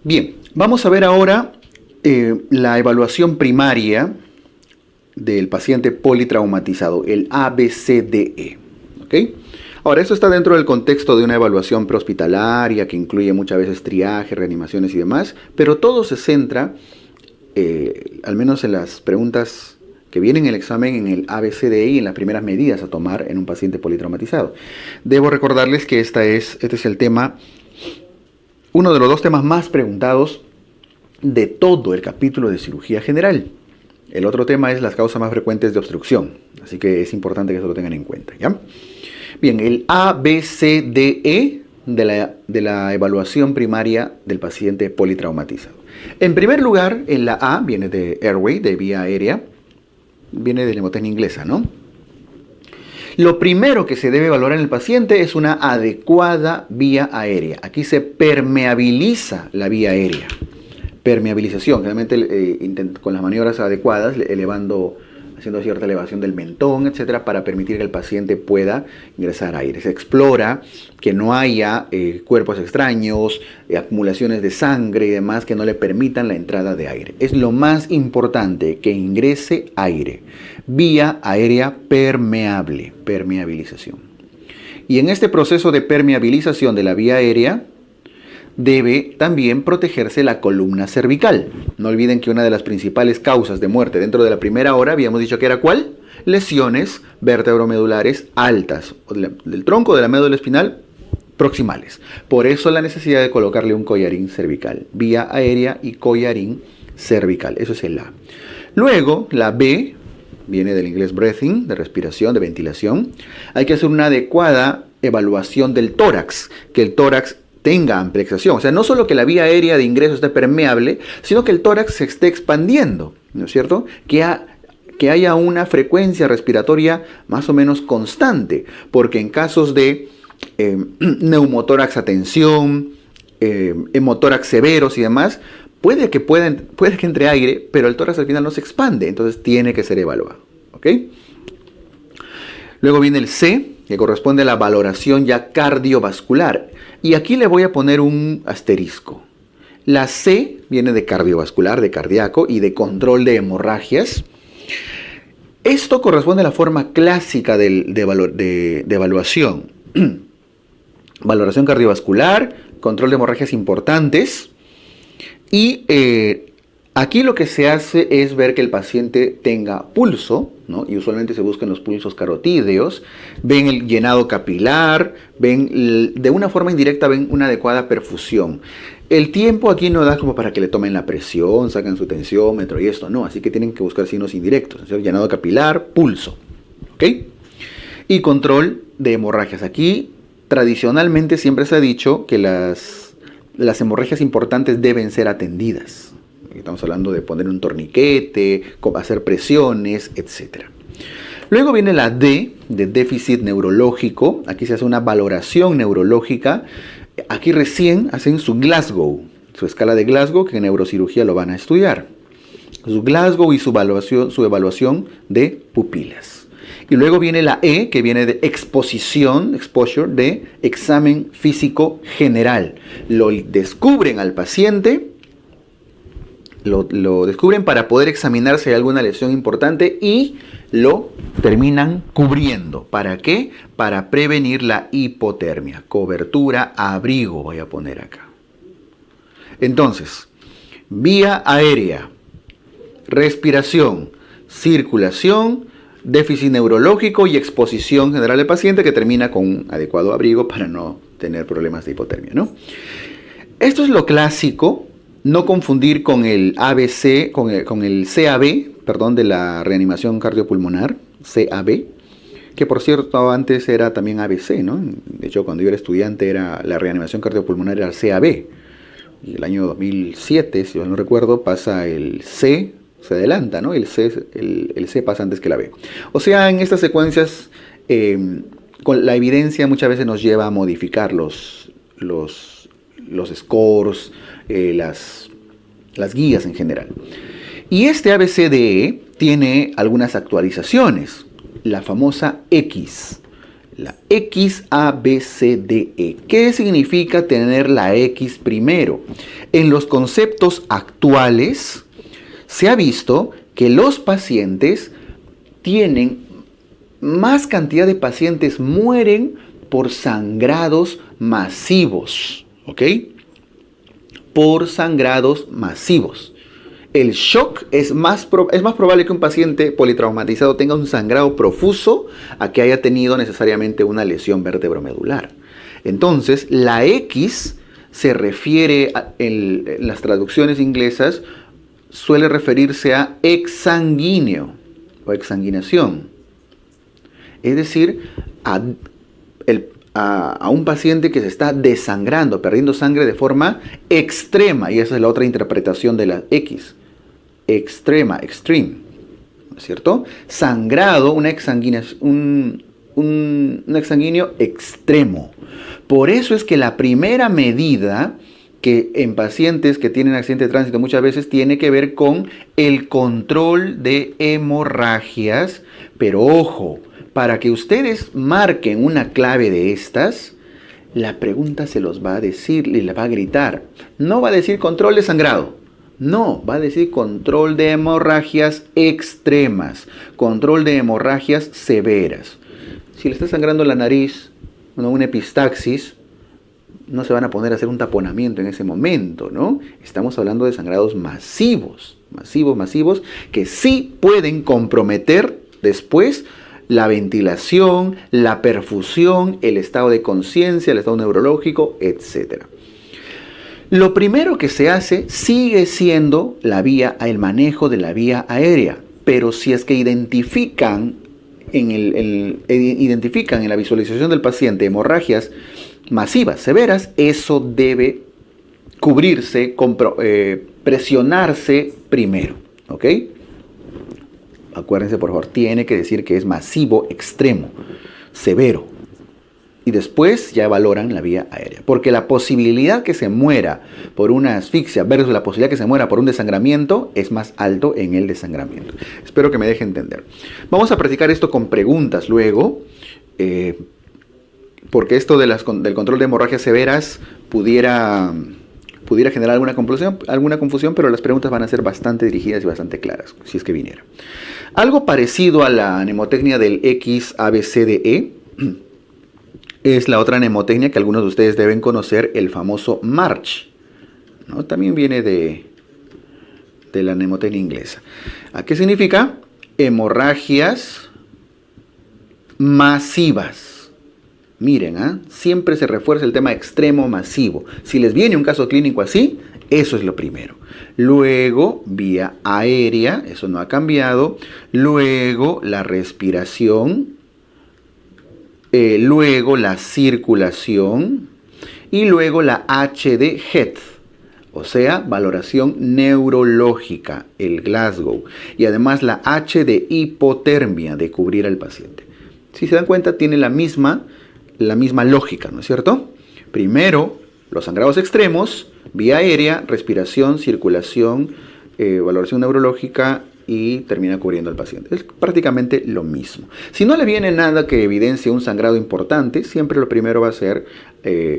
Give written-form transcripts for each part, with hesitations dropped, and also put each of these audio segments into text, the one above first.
Bien, vamos a ver ahora la evaluación primaria del paciente politraumatizado, el ABCDE. ¿Ok? Ahora, esto está dentro del contexto de una evaluación prehospitalaria que incluye muchas veces triaje, reanimaciones y demás, pero todo se centra, al menos en las preguntas que vienen en el examen, en el ABCDE y en las primeras medidas a tomar en un paciente politraumatizado. Debo recordarles que este es el tema, uno de los dos temas más preguntados de todo el capítulo de cirugía general. El otro tema es las causas más frecuentes de obstrucción, así que es importante que eso lo tengan en cuenta, ¿ya? Bien, el ABCDE de la evaluación primaria del paciente politraumatizado. En primer lugar, en la A viene de airway, de vía aérea, viene de mnemotecnia inglesa, ¿no? Lo primero que se debe valorar en el paciente es una adecuada vía aérea. Aquí se permeabiliza la vía aérea. Permeabilización, generalmente con las maniobras adecuadas, haciendo cierta elevación del mentón, etcétera, para permitir que el paciente pueda ingresar aire. Se explora que no haya cuerpos extraños, acumulaciones de sangre y demás que no le permitan la entrada de aire. Es lo más importante, que ingrese aire. Vía aérea permeable, permeabilización. Y en este proceso de permeabilización de la vía aérea, debe también protegerse la columna cervical. No olviden que una de las principales causas de muerte dentro de la primera hora, habíamos dicho que era ¿cuál? Lesiones vertebromedulares altas, del tronco de la médula espinal proximales. Por eso la necesidad de colocarle un collarín cervical, vía aérea y collarín cervical. Eso es el A. Luego, la B, viene del inglés breathing, de respiración, de ventilación. Hay que hacer una adecuada evaluación del tórax, que el tórax tenga ampliación, o sea, no solo que la vía aérea de ingreso esté permeable, sino que el tórax se esté expandiendo, ¿no es cierto? Que haya una frecuencia respiratoria más o menos constante, porque en casos de neumotórax a tensión, hemotórax severos y demás, puede que entre aire, pero el tórax al final no se expande, entonces tiene que ser evaluado, ¿ok? Luego viene el C, que corresponde a la valoración ya cardiovascular. Y aquí le voy a poner un asterisco. La C viene de cardiovascular, de cardíaco y de control de hemorragias. Esto corresponde a la forma clásica de evaluación. Valoración cardiovascular, control de hemorragias importantes. Y aquí lo que se hace es ver que el paciente tenga pulso, ¿no? Y usualmente se buscan los pulsos carotídeos, ven el llenado capilar, de una forma indirecta ven una adecuada perfusión. El tiempo aquí no da como para que le tomen la presión, sacan su tensiómetro y esto, no, así que tienen que buscar signos indirectos, ¿sí? Llenado capilar, pulso, ¿ok? Y control de hemorragias. Aquí tradicionalmente siempre se ha dicho que las hemorragias importantes deben ser atendidas. Estamos hablando de poner un torniquete, hacer presiones, etc. Luego viene la D, de déficit neurológico. Aquí se hace una valoración neurológica. Aquí recién hacen su Glasgow, su escala de Glasgow, que en neurocirugía lo van a estudiar. Su Glasgow y su evaluación de pupilas. Y luego viene la E, que viene de exposure, de examen físico general. Lo descubren al paciente, lo descubren para poder examinar si hay alguna lesión importante y lo terminan cubriendo. ¿Para qué? Para prevenir la hipotermia. Cobertura, abrigo voy a poner acá. Entonces, vía aérea, respiración, circulación, déficit neurológico y exposición general del paciente, que termina con un adecuado abrigo para no tener problemas de hipotermia, ¿no? Esto es lo clásico. No confundir con el ABC, con el CAB, perdón, de la reanimación cardiopulmonar, CAB, que por cierto antes era también ABC, ¿no? De hecho, cuando yo era estudiante la reanimación cardiopulmonar era el CAB. Y el año 2007, si yo no recuerdo, pasa el C, se adelanta, ¿no? El C pasa antes que la B. O sea, en estas secuencias, con la evidencia muchas veces nos lleva a modificar los scores, las guías en general. Y este ABCDE tiene algunas actualizaciones. La famosa X. La XABCDE. ¿Qué significa tener la X primero? En los conceptos actuales se ha visto que los pacientes tienen más cantidad de pacientes mueren por sangrados masivos, ¿ok? Por sangrados masivos. El shock es más probable que un paciente politraumatizado tenga un sangrado profuso a que haya tenido necesariamente una lesión vertebromedular. Entonces, la X se refiere, en las traducciones inglesas, suele referirse a exsanguíneo o exsanguinación. Es decir, a un paciente que se está desangrando, perdiendo sangre de forma extrema. Y esa es la otra interpretación de la X. Extrema, extreme, ¿no es cierto? Sangrado, un exsanguíneo extremo. Por eso es que la primera medida que en pacientes que tienen accidente de tránsito muchas veces tiene que ver con el control de hemorragias. Pero ojo, para que ustedes marquen una clave de estas, la pregunta se los va a decir y le va a gritar. No va a decir control de sangrado. No, va a decir control de hemorragias extremas, control de hemorragias severas. Si le está sangrando la nariz, una epistaxis, no se van a poner a hacer un taponamiento en ese momento, ¿no? Estamos hablando de sangrados masivos, masivos, que sí pueden comprometer después la ventilación, la perfusión, el estado de conciencia, el estado neurológico, etc. Lo primero que se hace sigue siendo el manejo de la vía aérea, pero si es que identifican en la visualización del paciente hemorragias masivas, severas, eso debe cubrirse, presionarse primero, ¿ok? Acuérdense, por favor, tiene que decir que es masivo, extremo, severo. Y después ya valoran la vía aérea. Porque la posibilidad que se muera por una asfixia versus la posibilidad que se muera por un desangramiento es más alto en el desangramiento. Espero que me deje entender. Vamos a practicar esto con preguntas luego. Porque esto del control de hemorragias severas pudiera generar alguna confusión, pero las preguntas van a ser bastante dirigidas y bastante claras, si es que viniera. Algo parecido a la mnemotecnia del XABCDE es la otra mnemotecnia que algunos de ustedes deben conocer, el famoso MARCH, ¿no? También viene de la mnemotecnia inglesa. ¿A qué significa? Hemorragias masivas. Miren, siempre se refuerza el tema extremo masivo. Si les viene un caso clínico así, eso es lo primero. Luego, vía aérea, eso no ha cambiado. Luego, la respiración. Luego, la circulación. Y luego, la HD HEAD, o sea, valoración neurológica, el Glasgow. Y además, la H de hipotermia, de cubrir al paciente. Si se dan cuenta, tiene la misma lógica, ¿no es cierto? Primero, los sangrados extremos, vía aérea, respiración, circulación, valoración neurológica y termina cubriendo al paciente. Es prácticamente lo mismo. Si no le viene nada que evidencie un sangrado importante, siempre lo primero va a ser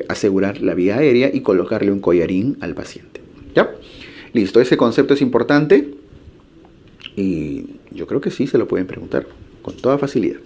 asegurar la vía aérea y colocarle un collarín al paciente. ¿Ya? Listo, ese concepto es importante y yo creo que sí se lo pueden preguntar con toda facilidad.